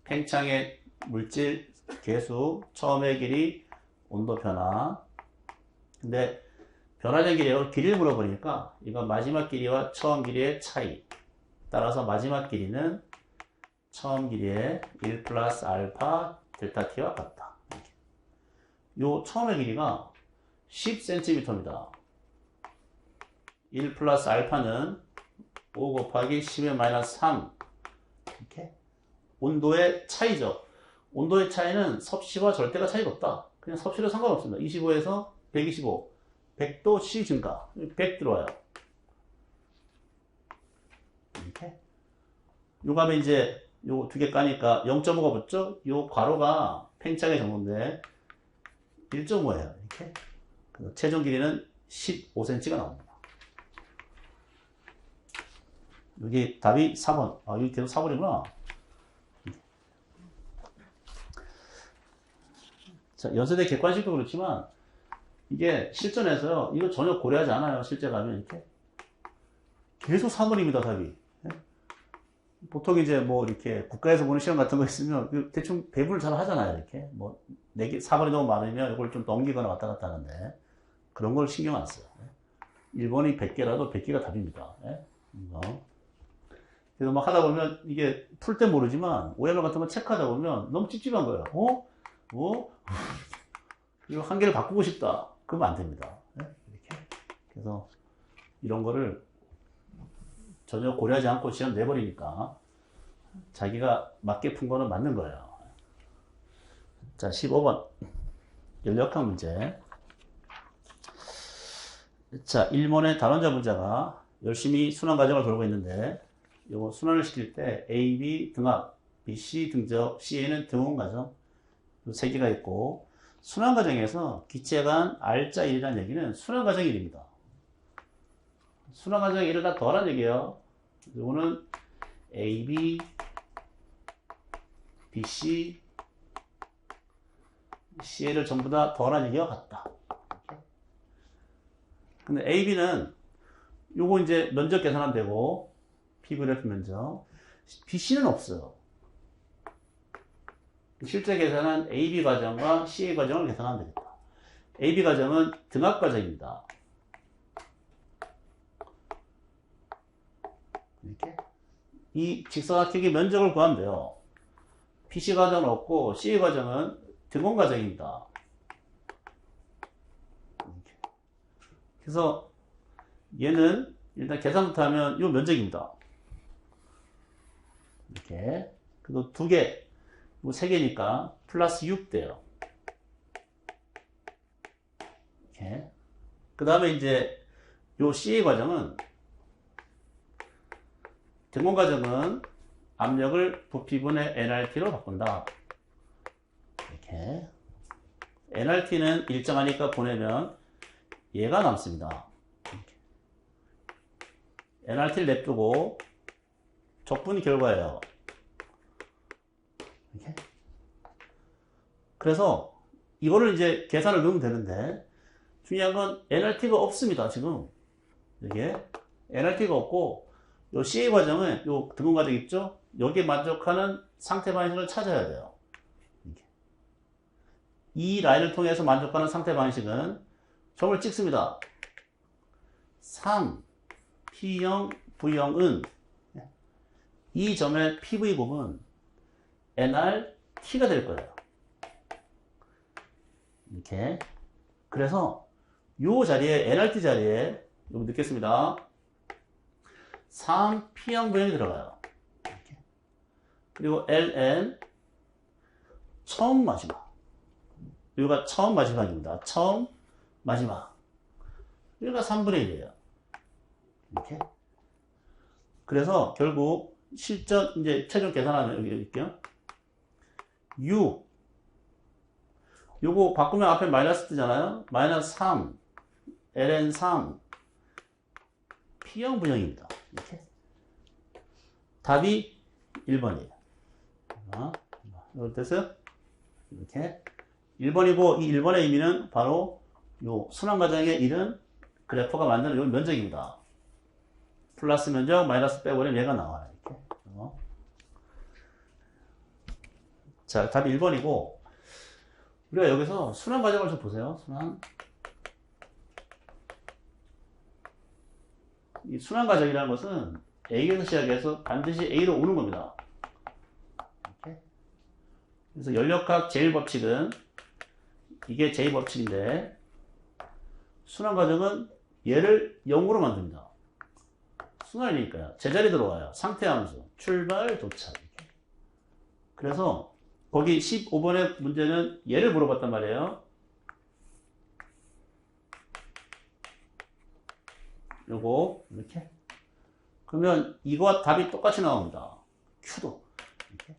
팽창의 물질 계수, 처음의 길이, 온도 변화. 근데 변화된 길이를 물어보니까 이건 마지막 길이와 처음 길이의 차이. 따라서 마지막 길이는 처음 길이의 1 플러스 알파 델타 t와 같다. 요 처음의 길이가 10cm입니다. 1 플러스 알파는 5 곱하기 10의 마이너스 3. 이렇게. 온도의 차이죠. 온도의 차이는 섭씨와 절대가 차이가 없다. 그냥 섭씨로 상관없습니다. 25에서 125. 100도 C 증가. 100 들어와요. 이렇게. 요 가면 이제 요 두 개 까니까 0.5가 붙죠? 요 괄호가 팽창의 정도인데 1.5예요. 이렇게. 최종 길이는 15cm가 나옵니다. 여기 답이 4번. 여기 계속 4번이구나. 자, 연세대 객관식도 그렇지만, 이게 실전에서요, 이거 전혀 고려하지 않아요. 실제 가면 이렇게. 계속 4번입니다, 답이. 보통 이제 뭐 이렇게 국가에서 보는 시험 같은 거 있으면 대충 배분을 잘 하잖아요. 이렇게 뭐 4개, 4번이 너무 많으면 이걸 좀 넘기거나 왔다 갔다 하는데 그런 걸 신경 안 써요. 1번이 100개라도 100개가 답입니다. 그래서 막 하다 보면 이게 풀 때 모르지만 OMR 같은 거 체크하다 보면 너무 찝찝한 거예요. 이거 한 개를 바꾸고 싶다. 그러면 안 됩니다. 이렇게. 그래서 이런 거를 전혀 고려하지 않고 시험 내버리니까 자기가 맞게 푼 거는 맞는 거예요. 자, 15번. 연력학 문제. 자, 1문의 단원자 문제가 열심히 순환 과정을 돌고 있는데, 이거 순환을 시킬 때 A, B 등합, B, C 등적, C에는 등원 과정, 세 개가 있고, 순환 과정에서 기체간 R자 1이라는 얘기는 순환 과정 1입니다. 순환 과정 1을 다 더하라는 얘기예요. 이거는 A, B, B, C, C를 전부 다 더하라는 얘기와 같다. 근데 A, B는 요거 이제 면적 계산하면 되고, P그래프 면적. B, C는 없어요. 실제 계산한 A, B 과정과 C의 과정을 계산하면 되겠다. A, B 과정은 등합 과정입니다. 이렇게. 이 직사각형의 면적을 구하면 돼요. PC 과정은 없고 C 과정은 등원 과정입니다. 이렇게. 그래서 얘는 일단 계산부터 하면 이 면적입니다. 이렇게. 그리고 2개, 뭐 3개니까 플러스 6 돼요. 이렇게. 그 다음에 이제 요 C의 과정은 등원 과정은 압력을 부피분의 nRT로 바꾼다. 이렇게. nRT는 일정하니까 보내면 얘가 남습니다. 이렇게. nRT를 냅두고 적분 결과예요. 이렇게. 그래서 이거를 이제 계산을 넣으면 되는데 중요한 건 nRT가 없습니다. 지금 이게 nRT가 없고 요 CA 과정은 요 등원 과정 있죠? 여기에 만족하는 상태 방식을 찾아야 돼요. 이렇게. 이 라인을 통해서 만족하는 상태 방식은 점을 찍습니다. 3, P형, V형은 이 점의 PV 곱은 nRT가 될 거예요. 이렇게. 그래서 요 자리에, nRT 자리에, 여기 넣겠습니다. 3, P형 V형이 들어가요. 이렇게. 그리고 ln, 처음 마지막. 여기가 처음 마지막입니다. 처음 마지막. 여기가 3분의 1이에요. 이렇게. 그래서 결국 실전, 이제 최종 계산하면 여기 있게요. U. 요거 바꾸면 앞에 마이너스 뜨잖아요. 마이너스 3, ln3, P형 V형입니다. 이렇게. 답이 1번이에요. 이렇게 됐어요? 이렇게. 1번이고, 이 1번의 의미는 바로 요 순환 과정의 1은 그래퍼가 만드는 요 면적입니다. 플러스 면적, 마이너스 빼버리면 얘가 나와요. 이렇게. 자, 답이 1번이고, 우리가 여기서 순환 과정을 좀 보세요. 이 순환 과정이라는 것은 A에서 시작해서 반드시 A로 오는 겁니다. 이렇게. 그래서 연력학 제1법칙은 이게 제2법칙인데 순환 과정은 얘를 0으로 만듭니다. 순환이니까요. 제자리 들어와요. 상태 함수, 출발, 도착. 이렇게. 그래서 거기 15번의 문제는 얘를 물어봤단 말이에요. 요거 이렇게. 그러면 이거와 답이 똑같이 나옵니다. Q도. 이렇게.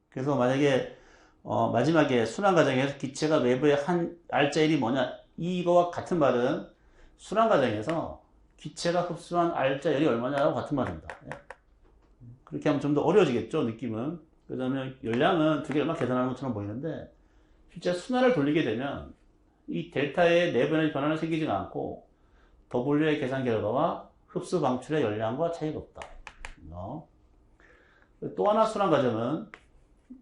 그래서 만약에 마지막에 순환 과정에서 기체가 외부의 한 R자1이 뭐냐, 이거와 같은 말은 순환 과정에서 기체가 흡수한 R자1이 얼마냐하고 같은 말입니다. 그렇게 하면 좀 더 어려워지겠죠, 느낌은. 그다음에 열량은 두 개를 막 계산하는 것처럼 보이는데 실제 순환을 돌리게 되면 이 델타의 내부의 변화는 생기지가 않고 W의 계산 결과와 흡수 방출의 열량과 차이가 없다. 또 하나 순환 과정은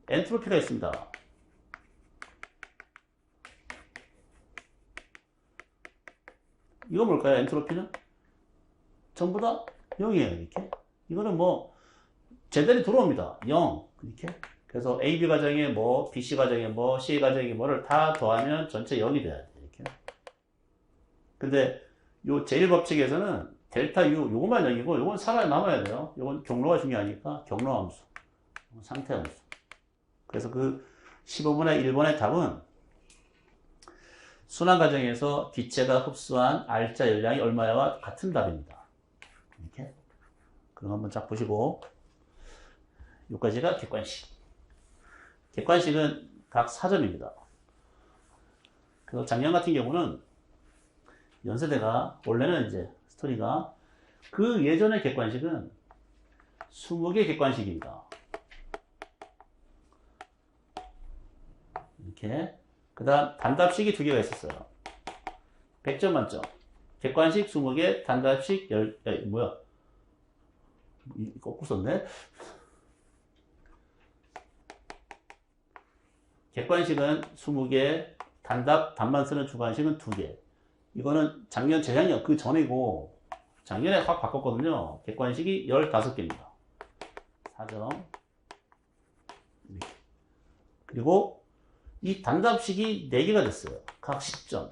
엔트로피가 있습니다. 이거 뭘까요? 엔트로피는? 전부 다 0이에요. 이렇게. 이거는 뭐 제대로 들어옵니다. 0. 이렇게. 그래서 AB 과정에 뭐, BC 과정에 뭐, C 과정에 뭐를 다 더하면 전체 0이 돼야 돼. 이렇게. 근데 요 제1법칙에서는 델타 U, 요것만 0이고, 요건 살아남아야 돼요. 요건 경로가 중요하니까 경로함수, 상태함수. 그래서 그 15분의 1번의 답은 순환 과정에서 기체가 흡수한 R자 열량이 얼마야와 같은 답입니다. 이렇게. 그럼 한번 쫙 보시고, 여기까지가 객관식. 객관식은 각 4점입니다. 그래서 작년 같은 경우는 연세대가 원래는 이제 스토리가 그 예전의 객관식은 20개 객관식입니다. 이렇게. 그 다음 단답식이 2개가 있었어요. 100점 만점. 객관식 20개, 단답식 10, 뭐야? 거꾸로 썼네? 객관식은 20개, 답만 쓰는 주관식은 2개. 이거는 작년, 재작년, 그 전이고, 작년에 확 바꿨거든요. 객관식이 15개입니다. 4점. 그리고 이 단답식이 4개가 됐어요. 각 10점.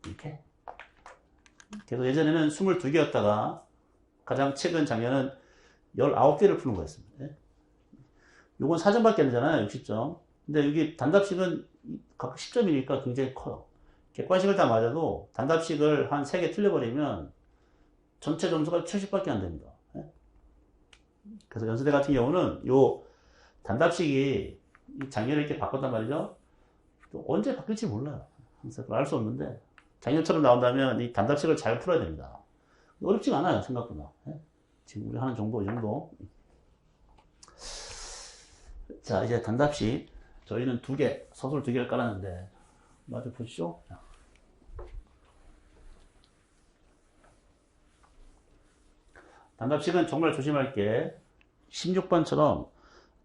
이렇게. 그래서 예전에는 22개였다가, 가장 최근 작년은 19개를 푸는 거였습니다. 요건 4점밖에 안 되잖아요. 60점. 근데 여기 단답식은 각 10점이니까 굉장히 커요. 객관식을 다 맞아도 단답식을 한 3개 틀려버리면 전체 점수가 70밖에 안 됩니다. 그래서 연세대 같은 경우는 요 단답식이 작년에 이렇게 바꿨단 말이죠. 또 언제 바뀔지 몰라요. 항상 알 수 없는데 작년처럼 나온다면 이 단답식을 잘 풀어야 됩니다. 어렵지가 않아요. 생각보다. 지금 우리 하는 정도 이 정도. 자, 이제 단답식. 저희는 2개, 서술 2개를 깔았는데, 마저 보시죠. 단답식은 정말 조심할 게, 16번처럼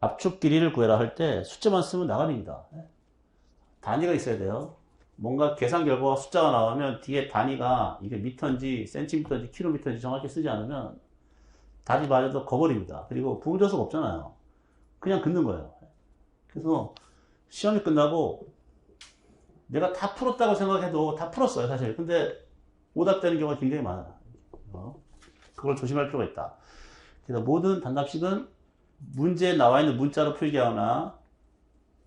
압축 길이를 구해라 할 때 숫자만 쓰면 나가립니다. 단위가 있어야 돼요. 뭔가 계산 결과가 숫자가 나오면 뒤에 단위가 이게 미터인지 센티미터인지 킬로미터인지 정확히 쓰지 않으면 답이 맞아도 거버립니다. 그리고 부정조수가 없잖아요. 그냥 긋는 거예요. 그래서 시험이 끝나고 내가 다 풀었다고 생각해도 다 풀었어요, 사실. 근데 오답되는 경우가 굉장히 많아요. 그걸 조심할 필요가 있다. 그래서 모든 단답식은 문제에 나와 있는 문자로 표기하거나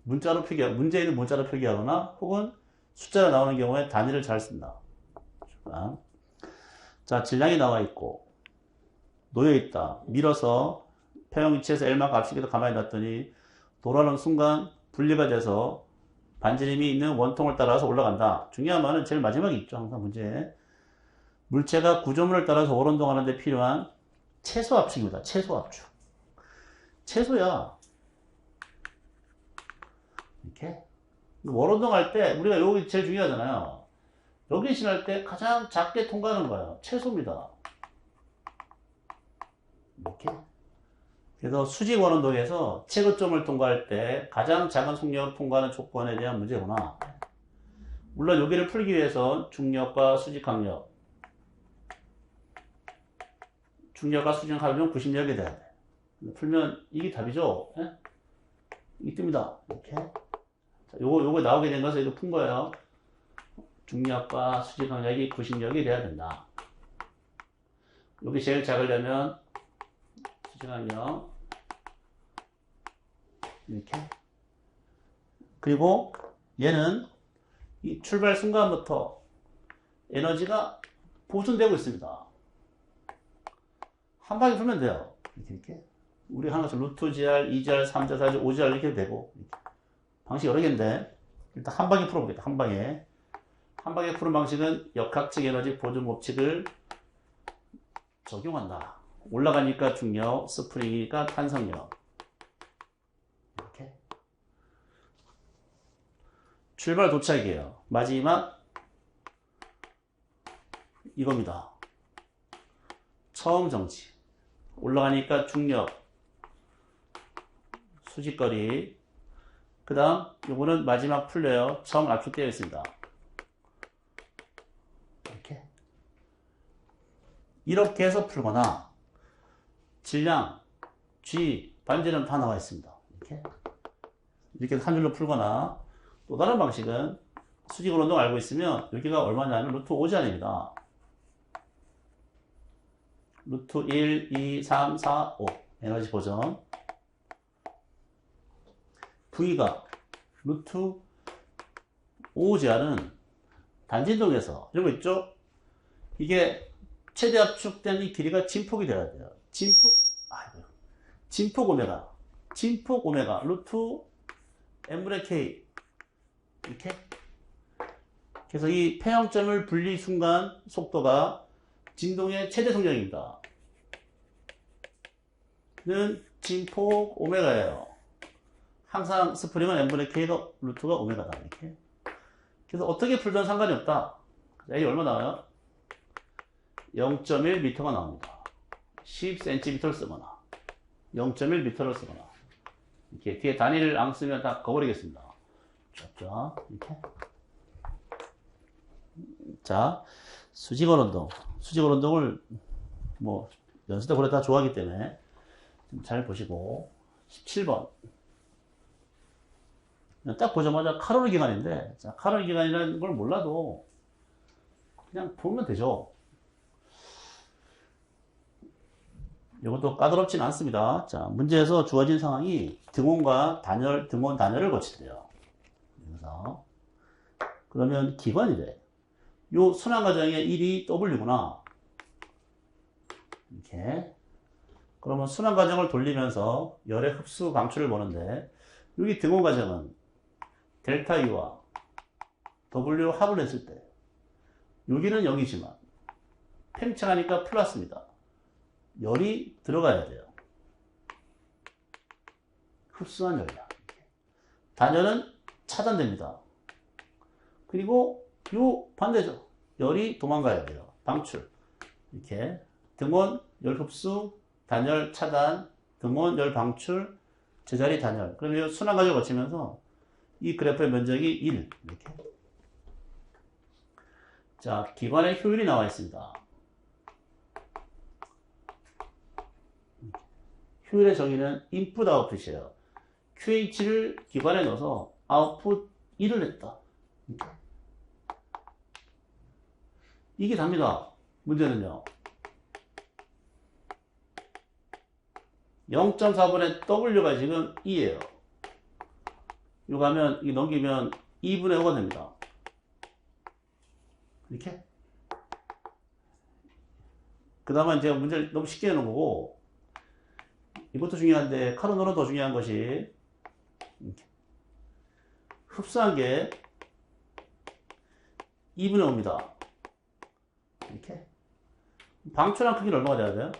문제에 있는 문자로 표기하거나 혹은 숫자가 나오는 경우에 단위를 잘 쓴다. 자, 질량이 나와 있고 놓여 있다. 밀어서 평형 위치에서 L만큼 앞시계도 가만히 놨더니 돌아오는 순간 분리가 돼서 반지름이 있는 원통을 따라서 올라간다. 중요한 말은 제일 마지막에 있죠. 항상 문제에. 물체가 구조물을 따라서 오른동하는 데 필요한 최소 압축입니다. 최소 압축. 최소야. 이렇게. 원운동할 때 우리가 여기 제일 중요하잖아요. 여기 지날 때 가장 작게 통과하는 거예요. 최소입니다. 이렇게. 그래서 수직 원운동에서 최고점을 통과할 때 가장 작은 속력을 통과하는 조건에 대한 문제구나. 물론 여기를 풀기 위해서 중력과 수직항력, 중력과 수직항력은 90력이 돼야 돼. 풀면 이게 답이죠. 이게 뜹니다. 이렇게. 자, 요거 나오게 된 것을 이거 푼 거예요. 중력과 수직항력이 90력이 돼야 된다. 여기 제일 작으려면 수직항력 이렇게. 그리고 얘는 이 출발 순간부터 에너지가 보존되고 있습니다. 한 방에 풀면 돼요. 이렇게. 우리 하는 것은 루트 GR, 2GR, 3GR, 4GR, 5GR 이렇게 되고 이렇게. 방식 여러 개인데 일단 한 방에 풀어보겠다. 한 방에. 한 방에 푸는 방식은 역학적 에너지 보존 법칙을 적용한다. 올라가니까 중력, 스프링이니까 탄성력. 이렇게. 출발 도착이에요. 마지막 이겁니다. 처음 정지. 올라가니까 중력, 수직거리. 그 다음, 요거는 마지막 풀려요. 처음 압축되어 있습니다. 이렇게 해서 풀거나, 질량, G, 반지름 다 나와 있습니다. 이렇게 한 줄로 풀거나, 또 다른 방식은 수직으로 운동 알고 있으면 여기가 얼마냐면 루트 5제곱입니다. 루트 1, 2, 3, 4, 5 에너지 보정. V가 루트 5제곱은 단진동에서 이런 거 있죠? 이게 최대 압축된 이 길이가 진폭이 돼야 돼요. 진폭 오메가 루트 n분의 k 이렇게. 그래서 이 폐형점을 분리 순간 속도가 진동의 최대 성장입니다. 는 진폭 오메가예요. 항상 스프링은 n분의 k가 루트가 오메가다. 이렇게. 그래서 어떻게 풀든 상관이 없다. A 얼마 나와요? 0.1m가 나옵니다. 10cm를 쓰거나 0.1m를 쓰거나 이렇게 뒤에 단위를 안 쓰면 다 거버리겠습니다. 쫙쫙 이렇게. 자, 수직원 운동을 뭐 연습 때 그래 다 좋아하기 때문에 좀 잘 보시고 17번 딱 보자마자 카로리 기간인데, 자, 카로리 기간이라는 걸 몰라도 그냥 보면 되죠. 이것도 까다롭진 않습니다. 자, 문제에서 주어진 상황이 등원과 단열, 등원 단열을 거친대요. 그래서 그러면 기관이래. 요 순환 과정의 1이 W구나. 이렇게. 그러면 순환 과정을 돌리면서 열의 흡수 방출을 보는데, 여기 등원 과정은 델타 U와 W 합을 했을 때, 여기는 0이지만 팽창하니까 플러스입니다. 열이 들어가야 돼요. 흡수한 열량. 단열은 차단됩니다. 그리고 요 반대죠. 열이 도망가야 돼요. 방출. 이렇게 등원, 열 흡수, 단열, 차단, 등원, 열 방출, 제자리 단열. 그러면 순환 과정을 거치면서 이 그래프의 면적이 1. 이렇게. 자, 기관의 효율이 나와 있습니다. 효율의 정의는 인풋 아웃풋이에요. QH를 기관에 넣어서 아웃풋 1을 냈다. 이게 답니다. 문제는요. 0.4분의 W가 지금 2예요. 이거 하면, 이거 넘기면 2분의 5가 됩니다. 이렇게. 그 다음에 제가 문제를 너무 쉽게 해놓은 거고, 이것도 중요한데, 카르노는 더 중요한 것이, 이렇게. 흡수한 게 2분의 5입니다. 이렇게. 방출한 크기는 얼마가 돼야 돼요?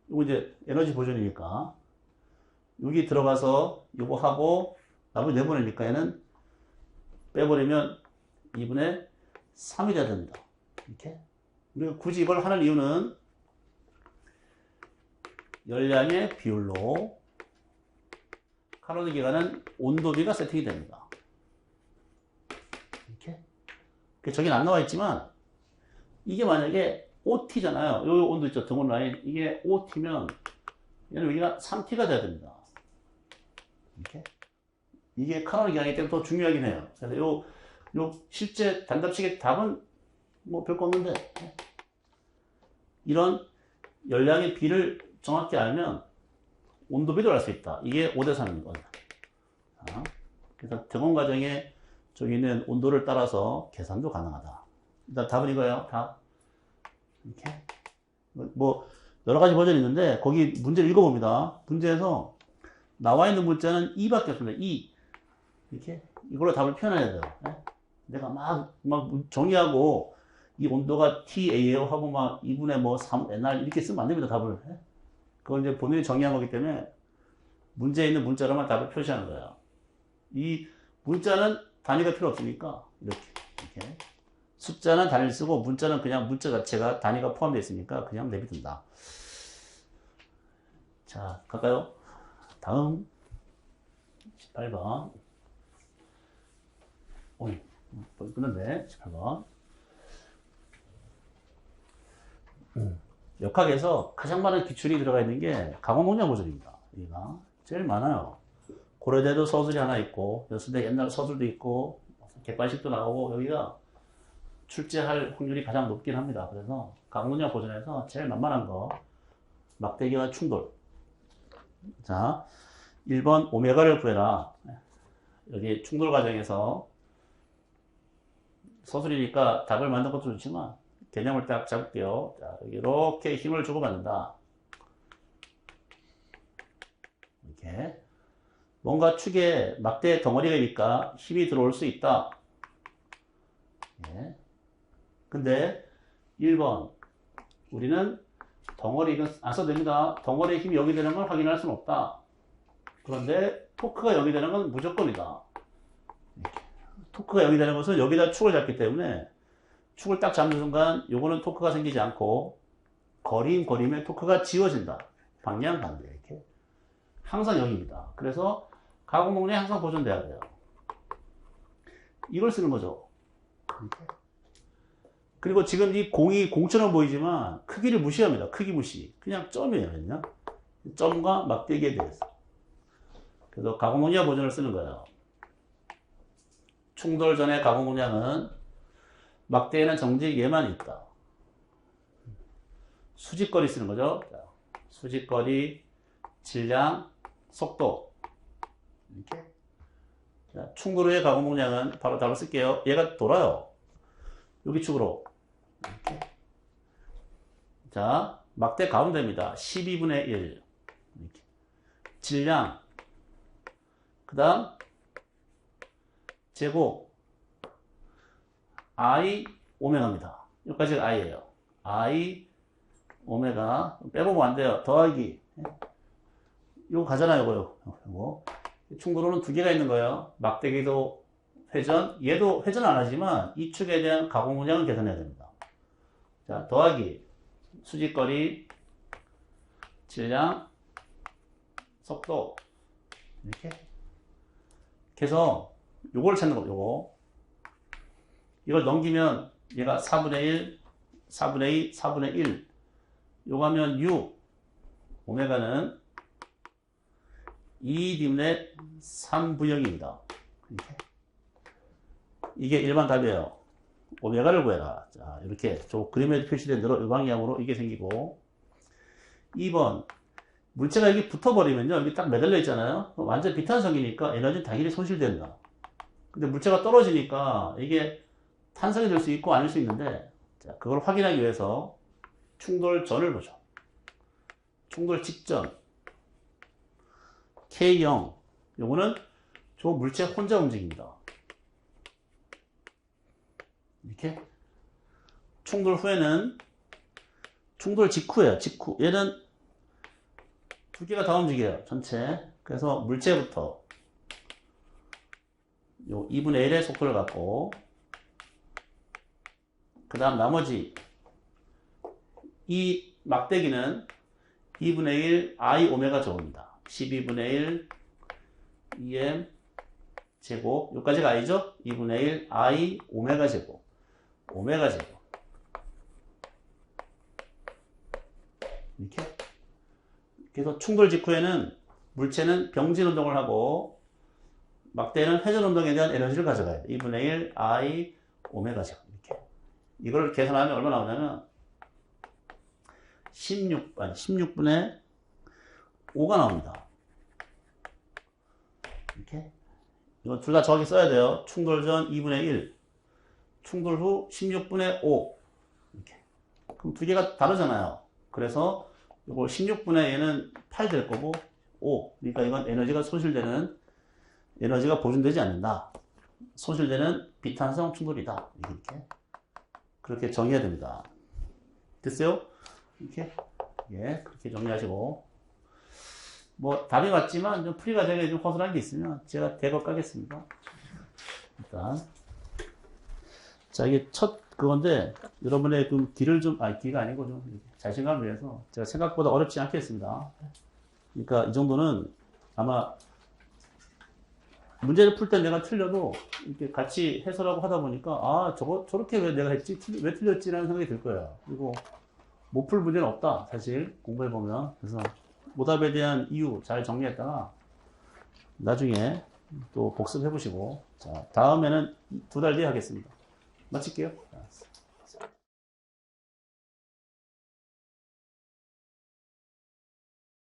이거 이제 에너지 보존이니까. 여기 들어가서 이거 하고, 나머지 내보내니까 얘는 빼버리면 2분의 3이 돼야 됩니다. 이렇게. 우리가 굳이 이걸 하는 이유는 열량의 비율로 칼로리 기간은 온도비가 세팅이 됩니다. 이렇게. 저긴 안 나와 있지만, 이게 만약에 OT잖아요. 요 온도 있죠. 등원 라인. 이게 OT면, 얘는 여기가 3T가 돼야 됩니다. 이렇게. 이게 칼로리 기간이기 때문에 더 중요하긴 해요. 그래서 요 실제 단답식의 답은 뭐 별거 없는데, 이런 열량의 비를 정확히 알면 온도비도 알 수 있다. 이게 5대3인 거예요. 그래서 등원 과정에 저기 있는 온도를 따라서 계산도 가능하다. 일단 답은 이거예요. 답. 이렇게. 뭐 여러 가지 버전이 있는데 거기 문제를 읽어봅니다. 문제에서 나와 있는 문자는 2밖에 없습니다. 2. 이렇게. 이걸로 답을 표현해야 돼요. 내가 막 정의하고 이 온도가 TA에요 하고 막 2분의 뭐 3 NR 이렇게 쓰면 안 됩니다. 답을. 그걸 이제 본인이 정의한 거기 때문에 문제에 있는 문자로만 답을 표시하는 거예요. 이 문자는 단위가 필요 없으니까 이렇게. 숫자는 단위를 쓰고 문자는 그냥 문자 자체가 단위가 포함되어 있으니까 그냥 내비둔다. 자, 갈까요? 다음 18번. 오이, 끝났네. 18번. 역학에서 가장 많은 기출이 들어가 있는 게 강원문양 고전입니다. 여기가 제일 많아요. 고려대도 서술이 하나 있고, 여수대 옛날 서술도 있고, 객관식도 나오고, 여기가 출제할 확률이 가장 높긴 합니다. 그래서 강문양 고전에서 제일 만만한 거, 막대기와 충돌. 자, 1번 오메가를 구해라. 여기 충돌 과정에서 서술이니까 답을 만든 것도 좋지만 개념을 딱 잡을게요. 자, 여기 이렇게 힘을 주고받는다. 이렇게 뭔가 축에 막대 덩어리가 힘이 들어올 수 있다. 예. 근데 1번 우리는 덩어리 이건 안 써도 됩니다. 덩어리에 힘이 여기 되는 걸 확인할 수는 없다. 그런데 토크가 여기 되는 건 무조건이다. 이렇게. 토크가 여기 되는 것은 여기다 축을 잡기 때문에 축을 딱 잡는 순간 요거는 토크가 생기지 않고 거림에 토크가 지워진다. 방향 반대 이렇게 항상 여기입니다. 그래서 가공목록이 항상 보존돼야 돼요. 이걸 쓰는 거죠. 이렇게. 그리고 지금 이 공이 공처럼 보이지만 크기를 무시합니다. 크기 무시. 그냥 점이에요. 그냥 점과 막대기에 대해서. 그래서 가공문양 보존을 쓰는 거예요. 충돌 전의 가공문양은 막대에는 정지 얘만 있다. 수직거리 쓰는 거죠. 자, 수직거리, 질량, 속도. 이렇게. 자, 충돌 후의 가공문양은 바로 답을 쓸게요. 얘가 돌아요. 여기 축으로. 이렇게. 자, 막대 가운데입니다. 12분의 1. 이렇게. 질량. 그 다음, 제곱. I, 오메가입니다. 여기까지가 I예요. I, 오메가. 빼보면 안 돼요. 더하기. 이거 가잖아요, 이거. 충돌호는 두 개가 있는 거예요. 막대기도 회전, 얘도 회전 안 하지만 이 축에 대한 가공 문양을 계산해야 됩니다. 자, 더하기, 수직거리, 질량, 속도. 이렇게. 그래서 요걸 찾는 거, 요거. 이걸 넘기면 얘가 4분의 1, 4분의 2, 4분의 1. 요거 하면 6. 오메가는 2D분의 3V형입니다. 이렇게. 이게 일반 답이에요. 오메가를 구해라. 자, 이렇게 저 그림에 표시된 대로 이 방향으로 이게 생기고 2번 물체가 여기 붙어버리면요. 여기 딱 매달려 있잖아요. 완전 비탄성이니까 에너지는 당연히 손실된다. 근데 물체가 떨어지니까 이게 탄성이 될 수 있고 아닐 수 있는데 자, 그걸 확인하기 위해서 충돌 전을 보죠. 충돌 직전 K0 요거는 저 물체 혼자 움직입니다. 이렇게 충돌 후에는 충돌 직후예요. 직후 얘는 두 개가 다 움직여요. 전체. 그래서 물체부터 요 2분의 1의 속도를 갖고 그 다음 나머지 이 막대기는 2분의 1 I 오메가 제곱입니다. 12분의 1 EM 제곱 여기까지가 I죠? 2분의 1 I 오메가 제곱 오메가 제곱 이렇게. 그래서 충돌 직후에는 물체는 병진 운동을 하고 막대는 회전 운동에 대한 에너지를 가져가야 돼. 2분의 1 I 오메가 제곱 이렇게. 이걸 계산하면 얼마 나오냐면 16분의 5가 나옵니다. 이렇게. 이건 둘 다 정확히 써야 돼요. 충돌 전 2분의 1, 충돌 후 16분의 5. 이렇게. 그럼 두 개가 다르잖아요. 그래서 이거 16분의 얘는 8 될 거고 5. 그러니까 이건 에너지가 손실되는 에너지가 보존되지 않는다. 손실되는 비탄성 충돌이다. 이렇게. 그렇게 정의해야 됩니다. 됐어요? 이렇게. 예, 그렇게 정리하시고. 뭐, 답이 맞지만, 좀 풀이 과정에 좀 허술한 게 있으면 제가 대거 까겠습니다. 일단. 자, 이게 첫 그건데 여러분의 그 길을 좀, 길가 아니고 좀 자신감을 위해서 제가 생각보다 어렵지 않겠습니다. 그러니까 이 정도는 아마 문제를 풀 때 내가 틀려도 이렇게 같이 해설하고 하다 보니까 저렇게 왜 내가 했지? 왜 틀렸지라는 생각이 들 거예요. 그리고 못 풀 문제는 없다. 사실 공부해 보면. 그래서 오답에 대한 이유 잘 정리했다가 나중에 또 복습해 보시고 자, 다음에는 2달 뒤에 하겠습니다. 마칠게요.